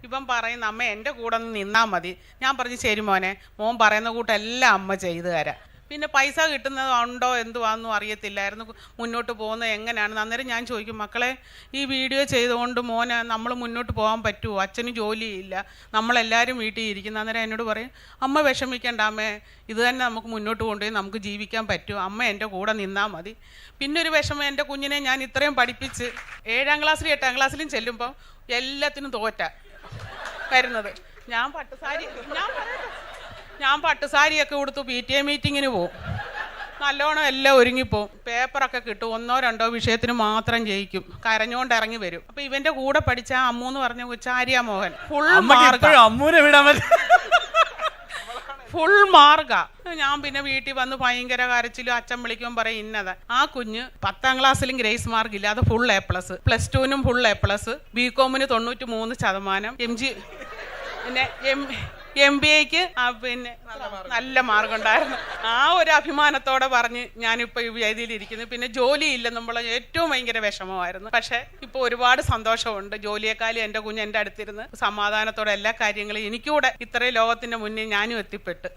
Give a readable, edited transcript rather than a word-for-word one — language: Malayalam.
ഇവൻ പറയുന്ന അമ്മ എൻ്റെ കൂടെ ഒന്ന് നിന്നാൽ മതി. ഞാൻ പറഞ്ഞു ശരി മോനെ, മോൻ പറയുന്ന കൂട്ടെല്ലാം അമ്മ ചെയ്തു തരാം. പിന്നെ പൈസ കിട്ടുന്നത് ഉണ്ടോ എന്തുവാന്നും അറിയത്തില്ലായിരുന്നു, മുന്നോട്ട് പോകുന്നത് എങ്ങനെയാണെന്ന്. അന്നേരം ഞാൻ ചോദിക്കും, മക്കളെ ഈ വീഡിയോ ചെയ്തുകൊണ്ട് മോനെ നമ്മൾ മുന്നോട്ട് പോകാൻ പറ്റുമോ? അച്ഛന് ജോലിയില്ല, നമ്മളെല്ലാവരും വീട്ടിൽ ഇരിക്കുന്നു. അന്നേരം എന്നോട് പറയും, അമ്മ വിഷമിക്കേണ്ട അമ്മേ, ഇത് തന്നെ നമുക്ക് മുന്നോട്ട് കൊണ്ടുപോയി നമുക്ക് ജീവിക്കാൻ പറ്റും, അമ്മ എൻ്റെ കൂടെ നിന്നാൽ മതി. പിന്നെ ഒരു വിഷമം, എൻ്റെ കുഞ്ഞിനെ ഞാൻ ഇത്രയും പഠിപ്പിച്ച് 7ാം ക്ലാസ്സിലും 8ാം ക്ലാസ്സിലും ചെല്ലുമ്പം എല്ലാത്തിനും തോറ്റ വരുന്നത്. ഞാൻ പട്ടുസാരിയൊക്കെ കൊടുത്തു PTA മീറ്റിങ്ങിന് പോവും, നല്ലോണം എല്ലാം ഒരുങ്ങിപ്പോവും, പേപ്പറൊക്കെ കിട്ടും, 1 or 2 വിഷയത്തിന് മാത്രം ജയിക്കും, കരഞ്ഞുകൊണ്ട് ഇറങ്ങി വരും. അപ്പൊ ഇവന്റെ കൂടെ പഠിച്ച അമ്മു എന്ന് പറഞ്ഞ ആര്യ മോഹൻ ഫുൾ മാർഗാ. ഞാൻ പിന്നെ വീട്ടിൽ വന്ന് ഭയങ്കര കരച്ചിലും, അച്ഛൻ വിളിക്കുമ്പോൾ പറയും ഇന്നതാ. ആ കുഞ്ഞ് 10ാം ക്ലാസ്സിലും ഗ്രേസ് മാർക്ക് ഇല്ലാതെ ഫുൾ A+, +2നും ഫുൾ A+, BComന് 93%, പിന്നെ MBAക്ക് പിന്നെ നല്ല മാർക്കുണ്ടായിരുന്നു. ആ ഒരു അഭിമാനത്തോടെ പറഞ്ഞ് ഞാനിപ്പോൾ ഈ വേദിയിലിരിക്കുന്നു. പിന്നെ ജോലിയില്ല, നമ്മൾ ഏറ്റവും ഭയങ്കര വിഷമമായിരുന്നു. പക്ഷേ ഇപ്പോൾ ഒരുപാട് സന്തോഷമുണ്ട്. ജോലിയെക്കാളും എൻ്റെ കുഞ്ഞ് എൻ്റെ അടുത്തിരുന്ന് സമാധാനത്തോടെ എല്ലാ കാര്യങ്ങളും എനിക്കൂടെ ഇത്രയും ലോകത്തിൻ്റെ മുന്നിൽ ഞാനും എത്തിപ്പെട്ടു.